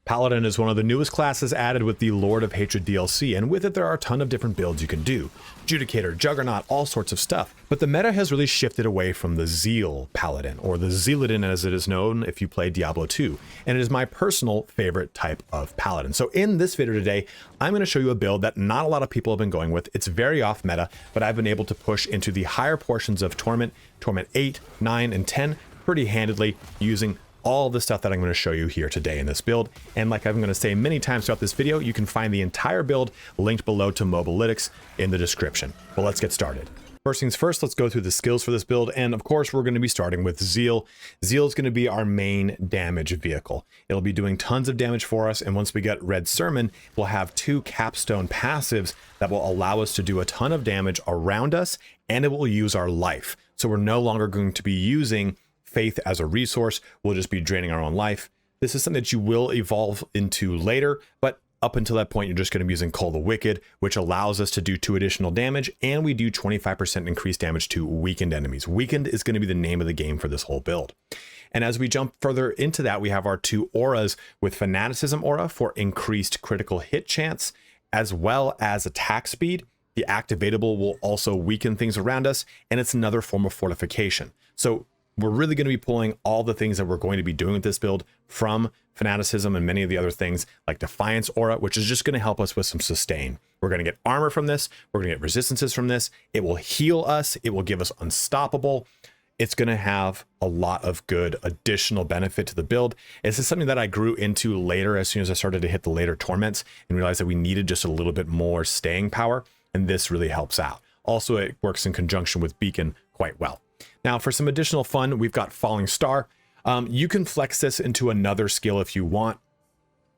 Paladin is one of the newest classes added with the Lord of Hatred DLC, and with it there are a ton of different builds you can do. Judicator, Juggernaut, all sorts of stuff. But the meta has really shifted away from the Zeal Paladin, or the Zealadin as it is known if you play Diablo 2, and it is my personal favorite type of Paladin. So in this video today, I'm going to show you a build that not a lot of people have been going with. It's very off meta, but I've been able to push into the higher portions of Torment 8, 9, and 10 pretty handedly using all the stuff that I'm going to show you here today in this build. And like I'm going to say many times throughout this video, you can find the entire build linked below to Mobalytics in the description. But let's get started. First things first, let's go through the skills for this build. And of course, we're going to be starting with Zeal. Zeal is going to be our main damage vehicle. It'll be doing tons of damage for us. And once we get Red Sermon, we'll have 2 capstone passives that will allow us to do a ton of damage around us, and it will use our life. So we're no longer going to be using faith as a resource. We'll just be draining our own life. This is something that you will evolve into later, but up until that point, you're just going to be using Call the Wicked, which allows us to do 2 additional damage, and we do 25% increased damage to weakened enemies. Weakened is going to be the name of the game for this whole build. And as we jump further into that, we have our 2 auras with Fanaticism aura for increased critical hit chance, as well as attack speed. The activatable will also weaken things around us, and it's another form of fortification. So we're really going to be pulling all the things that we're going to be doing with this build from Fanaticism and many of the other things like Defiance Aura, which is just going to help us with some sustain. We're going to get armor from this. We're going to get resistances from this. It will heal us. It will give us Unstoppable. It's going to have a lot of good additional benefit to the build. This is something that I grew into later as soon as I started to hit the later torments and realized that we needed just a little bit more staying power, and this really helps out. Also, it works in conjunction with Beacon quite well. Now, for some additional fun, we've got Falling Star. You can flex this into another skill if you want.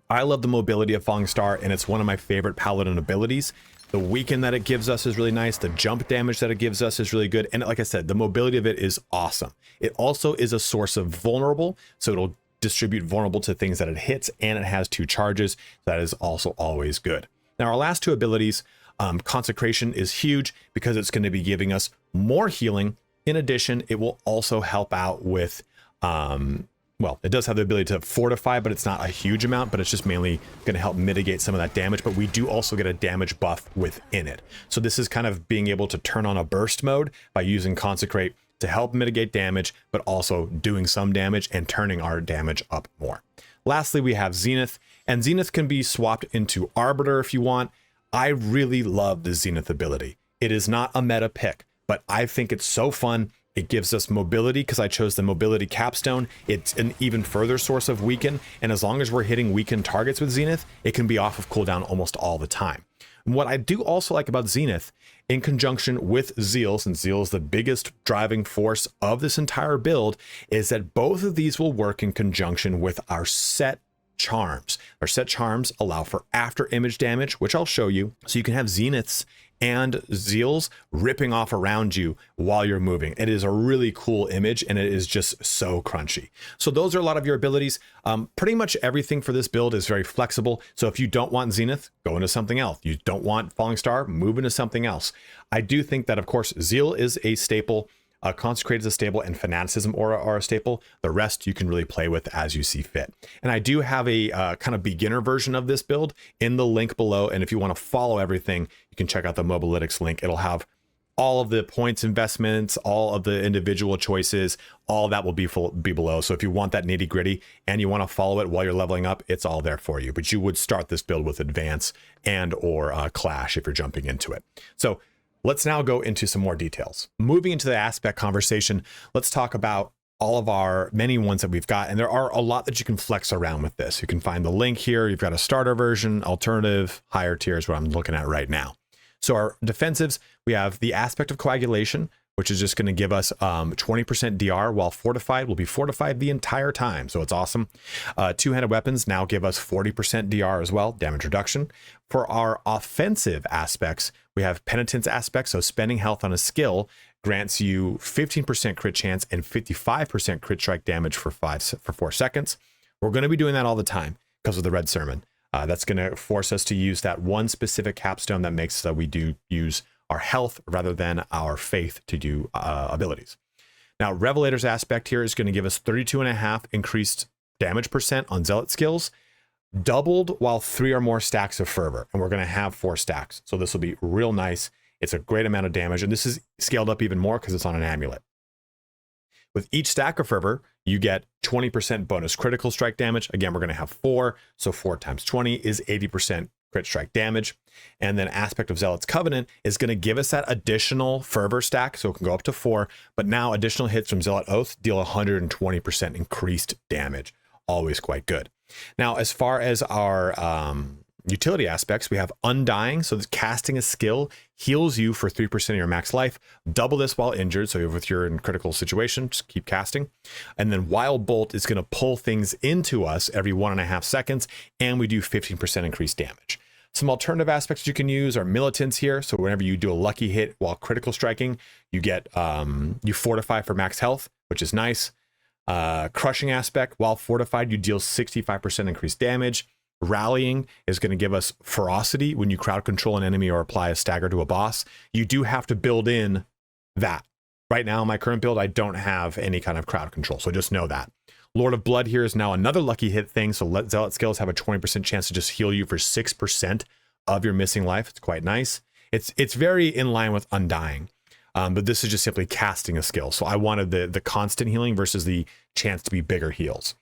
I love the mobility of Falling Star, and it's one of my favorite Paladin abilities. The weaken that it gives us is really nice. The jump damage that it gives us is really good. And like I said, the mobility of it is awesome. It also is a source of vulnerable, so it'll distribute vulnerable to things that it hits, and it has 2 charges. That is also always good. Now, our last 2 abilities, Consecration is huge because it's going to be giving us more healing. In addition, it will also help out with, well, it does have the ability to fortify, but it's not a huge amount, but it's just mainly going to help mitigate some of that damage. But we do also get a damage buff within it. So this is kind of being able to turn on a burst mode by using Consecrate to help mitigate damage, but also doing some damage and turning our damage up more. Lastly, we have Zenith, and Zenith can be swapped into Arbiter if you want. I really love the Zenith ability. It is not a meta pick, but I think it's so fun. It gives us mobility because I chose the mobility capstone. It's an even further source of weaken. And as long as we're hitting weakened targets with Zenith, it can be off of cooldown almost all the time. And what I do also like about Zenith in conjunction with Zeal, since Zeal is the biggest driving force of this entire build, is that both of these will work in conjunction with our Set Charms. Our Set Charms allow for after image damage, which I'll show you. So you can have Zeniths and Zeals ripping off around you while you're moving. It is a really cool image, and it is just so crunchy. So those are a lot of your abilities. Pretty much everything for this build is very flexible. So if you don't want Zenith, go into something else. You don't want Falling Star, move into something else. I do think that, of course, Zeal is a staple. Consecrate is a staple, and Fanaticism Aura are a staple. The rest you can really play with as you see fit. And I do have a kind of beginner version of this build in the link below. And if you want to follow everything, you can check out the Mobalytics link. It'll have all of the points investments, all of the individual choices, all that will be below. So if you want that nitty gritty and you want to follow it while you're leveling up, it's all there for you. But you would start this build with Advance and or Clash if you're jumping into it. So let's now go into some more details. Moving into the aspect conversation, let's talk about all of our many ones that we've got. And there are a lot that you can flex around with this. You can find the link here. You've got a starter version, alternative, higher tier is what I'm looking at right now. So our defensives, we have the aspect of coagulation, which is just going to give us 20% DR while fortified. We'll be fortified the entire time, so it's awesome. Two-handed weapons now give us 40% DR as well, damage reduction. For our offensive aspects, we have penitence aspects, so spending health on a skill grants you 15% crit chance and 55% crit strike damage for 4 seconds. We're going to be doing that all the time because of the Red Sermon. That's going to force us to use that one specific capstone that makes so we do use our health rather than our faith to do abilities. Now, Revelator's aspect here is going to give us 32.5 increased damage percent on zealot skills. doubled while 3 or more stacks of fervor, and we're going to have 4 stacks, so this will be real nice. It's a great amount of damage, and this is scaled up even more because it's on an amulet. With each stack of fervor, you get 20% bonus critical strike damage. Again, we're going to have 4, so 4 times 20 is 80% crit strike damage. And then Aspect of Zealot's Covenant is going to give us that additional fervor stack, so it can go up to 4, but now additional hits from Zealot Oath deal 120% increased damage. Always quite good. Now, as far as our utility aspects, we have Undying, so this casting a skill heals you for 3% of your max life. Double this while injured, so if you're in critical situation, just keep casting. And then Wild Bolt is going to pull things into us every 1.5 seconds, and we do 15% increased damage. Some alternative aspects you can use are Militants here, so whenever you do a lucky hit while critical striking, you get you fortify for max health, which is nice. Crushing aspect, while fortified, you deal 65% increased damage. Rallying is going to give us ferocity when you crowd control an enemy or apply a stagger to a boss. You do have to build in that. Right now, in my current build, I don't have any kind of crowd control, so just know that. Lord of Blood here is now another lucky hit thing, so Zealot skills have a 20% chance to just heal you for 6% of your missing life. It's quite nice. It's very in line with Undying, but this is just simply casting a skill. So I wanted the constant healing versus the chance to be bigger heals.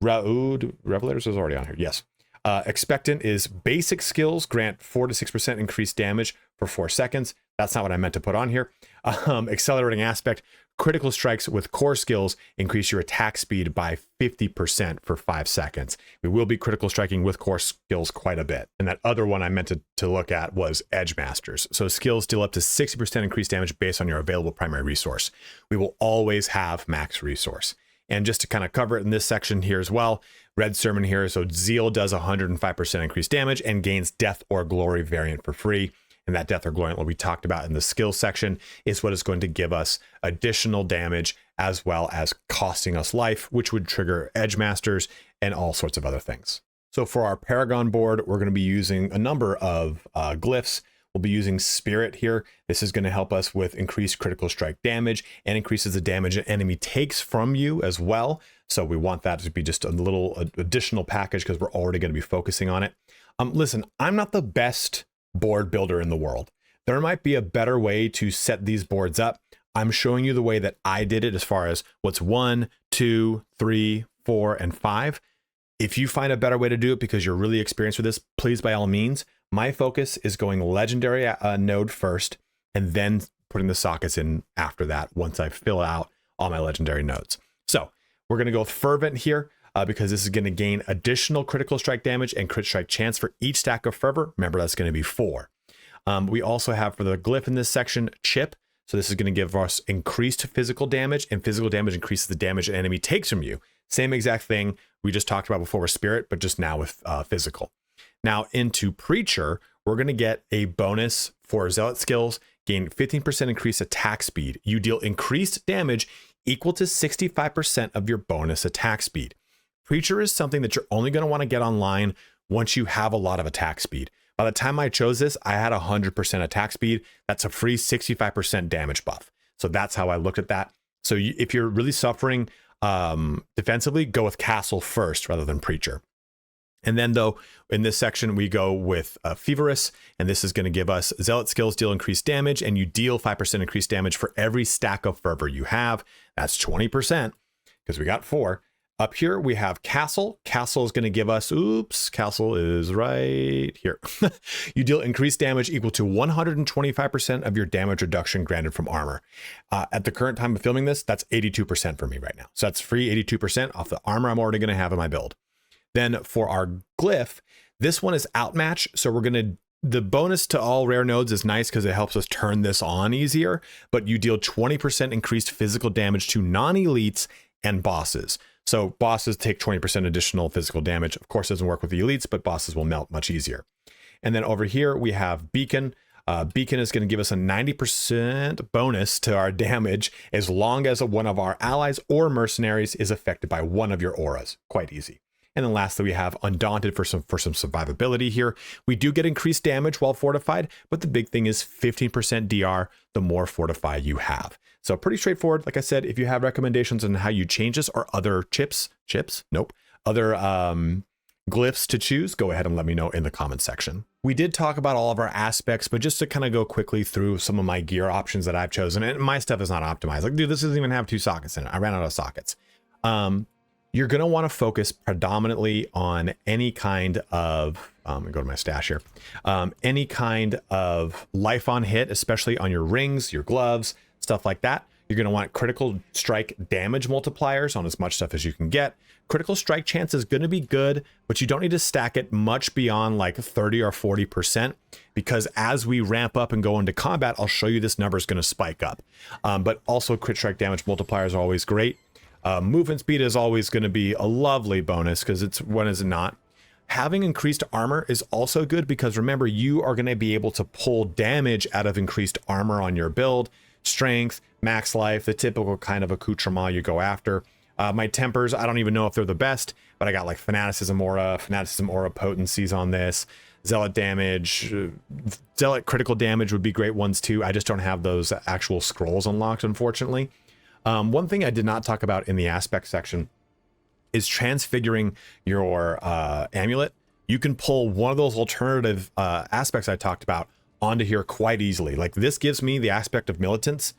Revelators is already on here. Yes. Expectant is basic skills grant 4 to 6% increased damage for 4 seconds. That's not what I meant to put on here. Accelerating aspect, critical strikes with core skills increase your attack speed by 50% for 5 seconds. We will be critical striking with core skills quite a bit. And that other one I meant to look at was Edge Masters. So skills deal up to 60% increased damage based on your available primary resource. We will always have max resource. And just to kind of cover it in this section here as well, Red Sermon here. So Zeal does 105% increased damage and gains Death or Glory variant for free. And that Death or Glory, what we talked about in the skills section, is what is going to give us additional damage as well as costing us life, which would trigger Edge Masters and all sorts of other things. So for our Paragon board, we're going to be using a number of glyphs. We'll be using Spirit here. This is going to help us with increased critical strike damage and increases the damage an enemy takes from you as well. So we want that to be just a little additional package because we're already going to be focusing on it. Listen, I'm not the best board builder in the world. There might be a better way to set these boards up. I'm showing you the way that I did it as far as what's 1, 2, 3, 4, and 5. If you find a better way to do it because you're really experienced with this, please, by all means. My focus is going legendary node first and then putting the sockets in after that once I fill out all my legendary nodes. So we're going to go with Fervent here because this is going to gain additional critical strike damage and crit strike chance for each stack of Fervor. Remember, that's going to be 4. We also have for the glyph in this section, Chip. So this is going to give us increased physical damage, and physical damage increases the damage an enemy takes from you. Same exact thing we just talked about before with Spirit, but just now with physical. Now into Preacher, we're going to get a bonus for Zealot skills, gain 15% increased attack speed. You deal increased damage equal to 65% of your bonus attack speed. Preacher is something that you're only going to want to get online once you have a lot of attack speed. By the time I chose this, I had 100% attack speed. That's a free 65% damage buff. So that's how I looked at that. So if you're really suffering defensively, go with Castle first rather than Preacher. And then though, in this section, we go with Feverous, and this is going to give us Zealot skills deal increased damage, and you deal 5% increased damage for every stack of Fervor you have. That's 20% because we got 4. Up here, we have Castle. Castle is going to give us, Castle is right here. You deal increased damage equal to 125% of your damage reduction granted from armor. At the current time of filming this, that's 82% for me right now. So that's free 82% off the armor I'm already going to have in my build. Then for our glyph, this one is Outmatch. So we're going to, the bonus to all rare nodes is nice because it helps us turn this on easier, but you deal 20% increased physical damage to non-elites and bosses. So bosses take 20% additional physical damage. Of course, it doesn't work with the elites, but bosses will melt much easier. And then over here, we have Beacon. Beacon is going to give us a 90% bonus to our damage as long as one of our allies or mercenaries is affected by one of your auras. Quite easy. And then lastly, we have Undaunted for some survivability here. We do get increased damage while fortified, but the big thing is 15% DR the more fortify you have. So pretty straightforward. Like I said, if you have recommendations on how you change this or other other glyphs to choose, go ahead and let me know in the comment section. We did talk about all of our aspects, but just to kind of go quickly through some of my gear options that I've chosen, and my stuff is not optimized. Like, dude, this doesn't even have 2 sockets in it. I ran out of sockets. You're going to want to focus predominantly on any kind of, go to my stash here, any kind of life on hit, especially on your rings, your gloves, stuff like that. You're going to want critical strike damage multipliers on as much stuff as you can get. Critical strike chance is going to be good, but you don't need to stack it much beyond like 30 or 40%, because as we ramp up and go into combat, I'll show you this number is going to spike up. But also crit strike damage multipliers are always great. Movement speed is always going to be a lovely bonus, because it's, when is it not? Having increased armor is also good, because remember, you are going to be able to pull damage out of increased armor on your build. Strength, max life, the typical kind of accoutrement you go after. My tempers, I don't even know if they're the best, but I got like Fanaticism Aura potencies on this. Zealot damage, Zealot critical damage would be great ones too. I just don't have those actual scrolls unlocked, unfortunately. One thing I did not talk about in the aspect section is transfiguring your amulet. You can pull one of those alternative aspects I talked about onto here quite easily. Like, this gives me the aspect of militant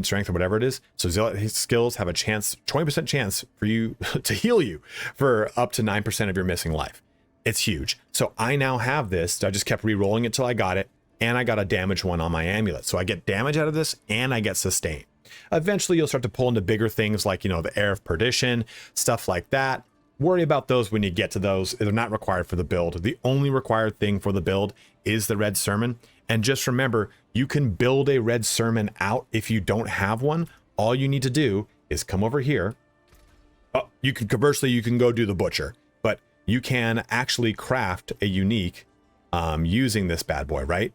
strength or whatever it is. So zealot skills have a chance, 20% chance for you to heal you for up to 9% of your missing life. It's huge. So I now have this. I just kept re-rolling it till I got it, and I got a damage one on my amulet. So I get damage out of this, and I get sustain. Eventually you'll start to pull into bigger things like, you know, the Air of Perdition, stuff like that. Worry about those when you get to those. They're not required for the build. The only required thing for the build is the red sermon. And just remember, you can build a red sermon out if you don't have one. All you need to do is come over here. Oh, you can, conversely, you can go do the butcher, but you can actually craft a unique using this bad boy, right?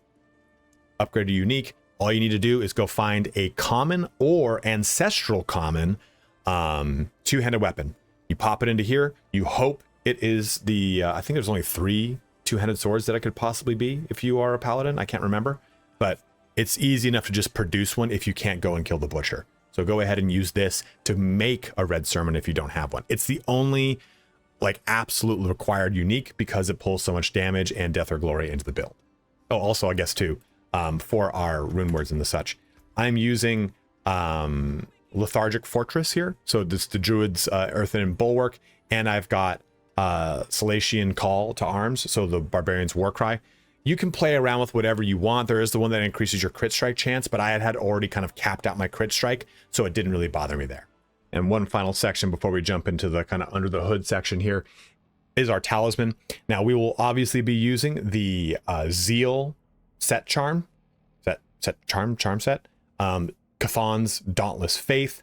Upgrade to unique. All you need to do is go find a common or ancestral common two-handed weapon. You pop it into here. You hope it is the, I think there's only 3 two-handed swords that it could possibly be if you are a paladin. I can't remember, but it's easy enough to just produce one if you can't go and kill the butcher. So go ahead and use this to make a red sermon if you don't have one. It's the only like absolutely required unique, because it pulls so much damage and death or glory into the build. Oh, also I guess too, for our rune words and the such, I'm using Lethargic Fortress here. So this the Druid's Earthen Bulwark, and I've got Salatian Call to Arms, so the Barbarian's Warcry. You can play around with whatever you want. There is the one that increases your crit strike chance, but I had already kind of capped out my crit strike, so it didn't really bother me there. And one final section before we jump into the kind of under the hood section here is our talisman. Now we will obviously be using the Zeal Set Charm, charm set, Chthon's Dauntless Faith,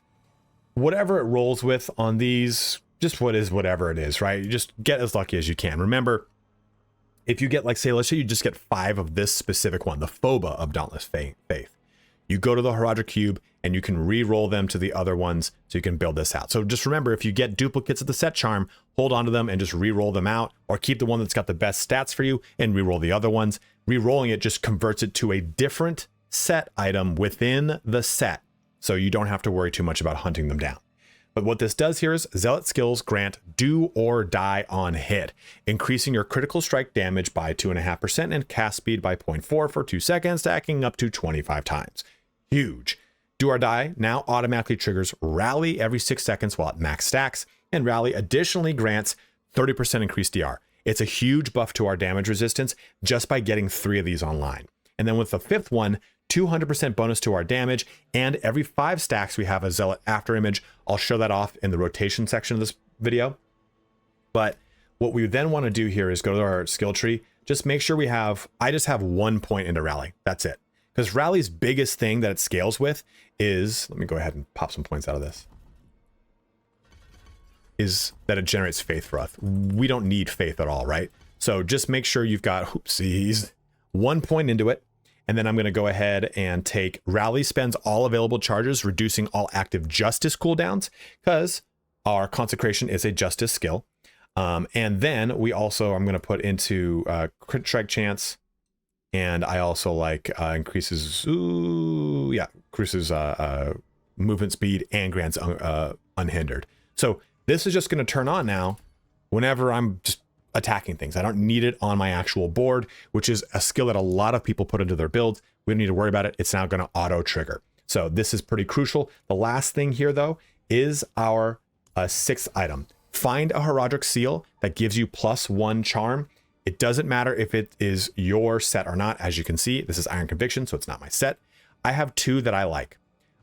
whatever it rolls with on these, just whatever it is, right? You just get as lucky as you can. Remember, if you get, like, say, let's say you just get 5 of this specific one, the Phoba of Dauntless Faith, you go to the Herodric Cube and you can re-roll them to the other ones so you can build this out. So just remember, if you get duplicates of the set charm, hold on to them and just re-roll them out, or keep the one that's got the best stats for you and re-roll the other ones. Re-rolling it just converts it to a different set item within the set, so you don't have to worry too much about hunting them down. But what this does here is Zealot skills grant do or die on hit, increasing your critical strike damage by 2.5% and cast speed by 0.4 for 2 seconds, stacking up to 25 times. Huge. Do or die now automatically triggers Rally every 6 seconds while at max stacks, and Rally additionally grants 30% increased DR. It's a huge buff to our damage resistance just by getting 3 of these online. And then with the 5th one, 200% bonus to our damage, and every 5 stacks we have a Zealot Afterimage. I'll show that off in the rotation section of this video. But what we then want to do here is go to our skill tree. Just make sure we have, I just have 1 point into Rally. That's it. Because Rally's biggest thing that it scales with is, let me go ahead and pop some points out of this, is that it generates faith for us. We don't need faith at all, right? So just make sure you've got, oopsies, 1 point into it. And then I'm going to go ahead and take Rally spends all available charges, reducing all active justice cooldowns, because our consecration is a justice skill. And then we also, I'm going to put into crit strike chance. And I also like increases movement speed and grants unhindered. So this is just going to turn on now whenever I'm just attacking things. I don't need it on my actual board, which is a skill that a lot of people put into their builds. We don't need to worry about it. It's now going to auto trigger. So this is pretty crucial. The last thing here though is our 6th item. Find a Heraldric Seal that gives you +1 charm. It doesn't matter if it is your set or not. As you can see, this is Iron Conviction, so it's not my set. I have 2 that I like.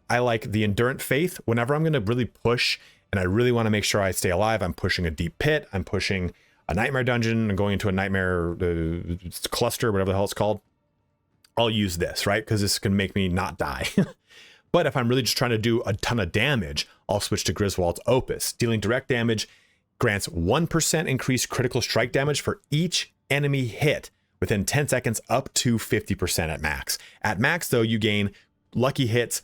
I like the Endurant Faith. Whenever I'm going to really push and I really want to make sure I stay alive, I'm pushing a Deep Pit, I'm pushing a Nightmare Dungeon, and going into a Nightmare cluster, whatever the hell it's called, I'll use this, right? Because this can make me not die. But if I'm really just trying to do a ton of damage, I'll switch to Griswold's Opus. Dealing direct damage grants 1% increased critical strike damage for each enemy hit within 10 seconds up to 50% at max. At max, though, you gain lucky hits.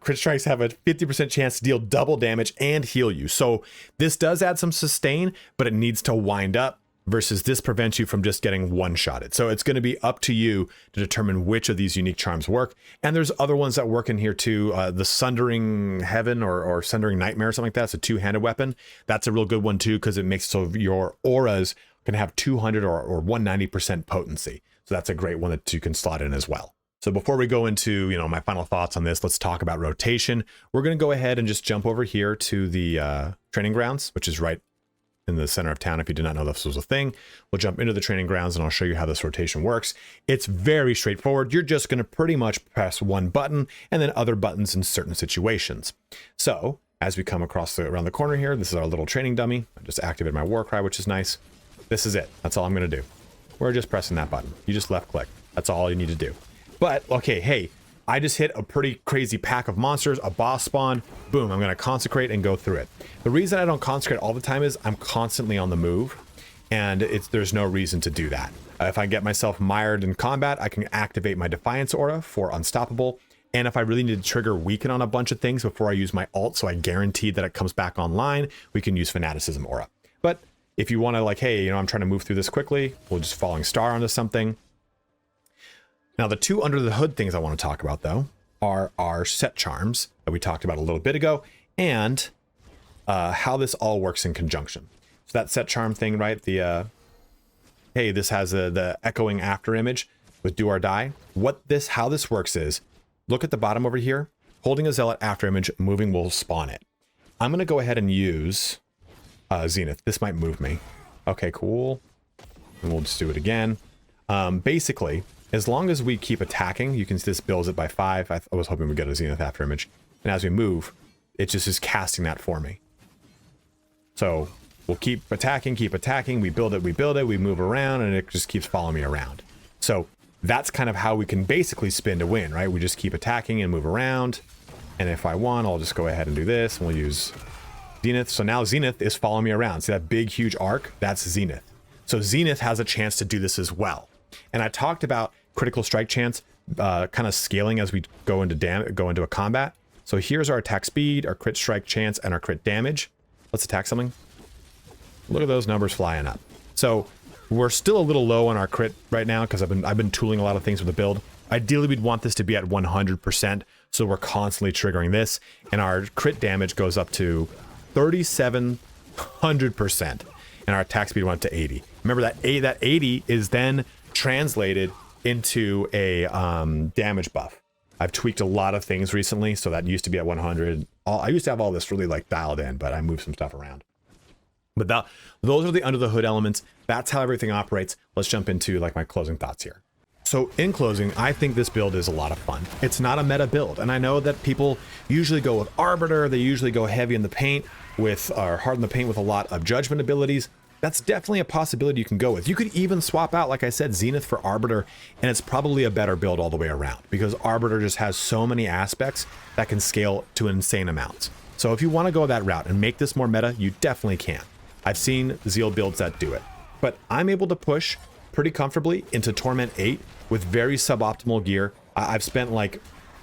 Crit strikes have a 50% chance to deal double damage and heal you. So this does add some sustain, but it needs to wind up, versus this prevents you from just getting one-shotted. So it's going to be up to you to determine which of these unique charms work. And there's other ones that work in here too. The Sundering Heaven or Sundering Nightmare or something like that. It's a 2-handed weapon. That's a real good one too, because it makes it so your auras can have 200 or 190% potency. So that's a great one that you can slot in as well. So before we go into, my final thoughts on this, let's talk about rotation. We're going to go ahead and just jump over here to the training grounds, which is right in the center of town. If you did not know this was a thing, we'll jump into the training grounds and I'll show you how this rotation works. It's very straightforward. You're just going to pretty much press one button and then other buttons in certain situations. So as we come across around the corner here, this is our little training dummy. I just activated my war cry, which is nice. This is it. That's all I'm going to do. We're just pressing that button. You just left click. That's all you need to do. But okay, hey, I just hit a pretty crazy pack of monsters, a boss spawn, boom, I'm going to consecrate and go through it. The reason I don't consecrate all the time is I'm constantly on the move, and there's no reason to do that. If I get myself mired in combat, I can activate my Defiance aura for Unstoppable, and if I really need to trigger Weaken on a bunch of things before I use my ult, so I guarantee that it comes back online, we can use Fanaticism aura. But if you want to hey, I'm trying to move through this quickly, we'll just Falling Star onto something. Now, the 2 under the hood things I want to talk about, though, are our set charms that we talked about a little bit ago, and how this all works in conjunction. So that set charm thing, right? Hey, this has the echoing after image with Do or Die. How this works is, look at the bottom over here. Holding a Zealot after image, moving will spawn it. I'm going to go ahead and use Zenith. This might move me. Okay, cool. And we'll just do it again. Basically, as long as we keep attacking, you can see this builds it by 5. I was hoping we'd get a Zenith after image. And as we move, it just is casting that for me. So we'll keep attacking, we build it, we move around, and it just keeps following me around. So that's kind of how we can basically spin to win, right? We just keep attacking and move around. And if I want, I'll just go ahead and do this, and we'll use Zenith. So now Zenith is following me around. See that big, huge arc? That's Zenith. So Zenith has a chance to do this as well. And I talked about critical strike chance kind of scaling as we go into a combat. So here's our attack speed, our crit strike chance, and our crit damage. Let's attack something. Look at those numbers flying up. So we're still a little low on our crit right now because I've been tooling a lot of things with the build. Ideally, we'd want this to be at 100%, so we're constantly triggering this, and our crit damage goes up to 3,700%, and our attack speed went up to 80. Remember that 80 is then translated into a damage buff. I've tweaked a lot of things recently, so that used to be at 100. I used to have all this really dialed in, but I moved some stuff around. But those are the under the hood elements. That's how everything operates. Let's jump into my closing thoughts here. So in closing, I think this build is a lot of fun. It's not a meta build, and I know that people usually go with Arbiter. They usually go heavy in the paint or hard in the paint with a lot of judgment abilities. That's definitely a possibility you can go with. You could even swap out, like I said, Zenith for Arbiter, and it's probably a better build all the way around because Arbiter just has so many aspects that can scale to insane amounts. So if you want to go that route and make this more meta, you definitely can. I've seen Zeal builds that do it, but I'm able to push pretty comfortably into Torment 8 with very suboptimal gear. I've spent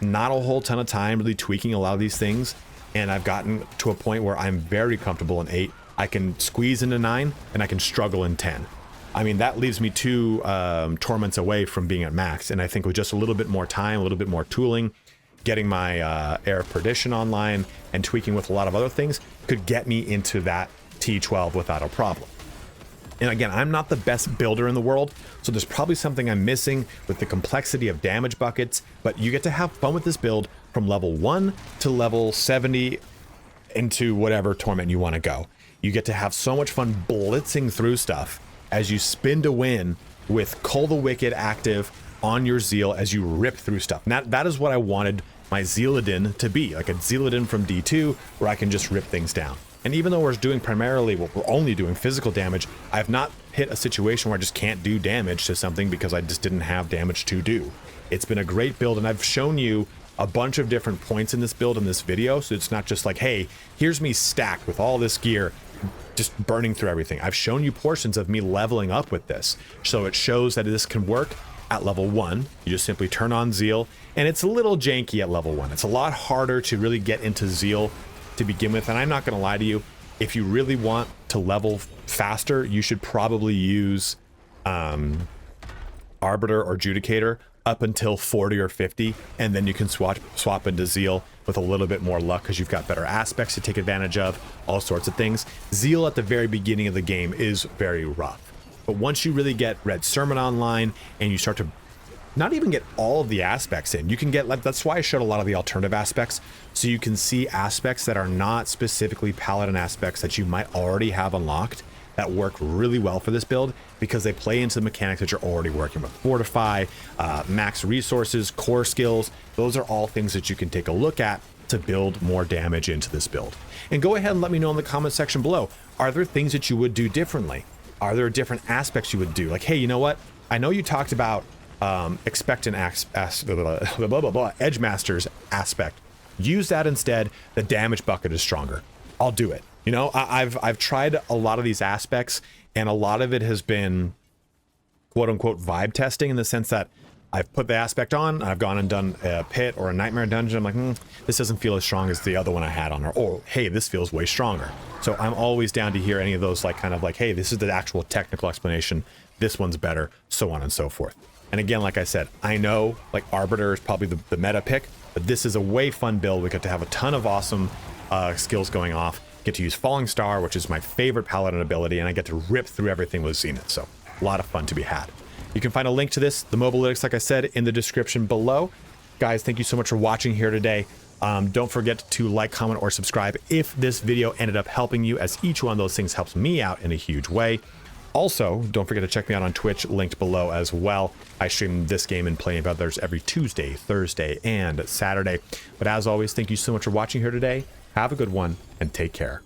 not a whole ton of time really tweaking a lot of these things, and I've gotten to a point where I'm very comfortable in 8. I can squeeze into 9 and I can struggle in 10. I mean, that leaves me 2 torments away from being at max. And I think with just a little bit more time, a little bit more tooling, getting my Air of Perdition online and tweaking with a lot of other things could get me into that T12 without a problem. And again, I'm not the best builder in the world, so there's probably something I'm missing with the complexity of damage buckets, but you get to have fun with this build from level 1 to level 70 into whatever torment you want to go. You get to have so much fun blitzing through stuff as you spin to win with Cull the Wicked active on your Zeal as you rip through stuff. Now, that is what I wanted my Zealadin to be, like a Zealadin from D2 where I can just rip things down. And even though we're doing primarily, well, we're only doing physical damage, I have not hit a situation where I just can't do damage to something because I just didn't have damage to do. It's been a great build, and I've shown you a bunch of different points in this build in this video, so it's not just like, hey, here's me stacked with all this gear, just burning through everything. I've shown you portions of me leveling up with this, so it shows that this can work at level 1. You just simply turn on Zeal, and it's a little janky at level 1. It's a lot harder to really get into Zeal to begin with, and I'm not going to lie to you, if you really want to level faster, you should probably use Arbiter or Judicator up until 40 or 50, and then you can swap into Zeal with a little bit more luck because you've got better aspects to take advantage of, all sorts of things. Zeal at the very beginning of the game is very rough, but once you really get Red Sermon online and you start to not even get all of the aspects in, you can get, that's why I showed a lot of the alternative aspects, so you can see aspects that are not specifically Paladin aspects that you might already have unlocked that work really well for this build because they play into the mechanics that you're already working with. Fortify, max resources, core skills, those are all things that you can take a look at to build more damage into this build. And go ahead and let me know in the comment section below, are there things that you would do differently? Are there different aspects you would do? Like, hey, you know what? I know you talked about expectant edge masters aspect. Use that instead. The damage bucket is stronger. I'll do it. You know, I've tried a lot of these aspects, and a lot of it has been quote unquote vibe testing, in the sense that I've put the aspect on, I've gone and done a pit or a nightmare dungeon. I'm like, this doesn't feel as strong as the other one I had on, or hey, this feels way stronger. So I'm always down to hear any of those, like, kind of like, hey, this is the actual technical explanation, this one's better, so on and so forth. And again, like I said, I know like Arbiter is probably the meta pick, but this is a way fun build. We get to have a ton of awesome skills going off. Get to use Falling Star, which is my favorite Paladin ability, and I get to rip through everything with Zenith. So a lot of fun to be had. You can find a link to this, the Mobalytics, like I said, in the description below. Guys, thank you so much for watching here today. Don't forget to like, comment, or subscribe if this video ended up helping you, as each one of those things helps me out in a huge way. Also, don't forget to check me out on Twitch, linked below as well. I stream this game and plenty of others every Tuesday, Thursday, and Saturday. But as always, thank you so much for watching here today. Have a good one, and take care.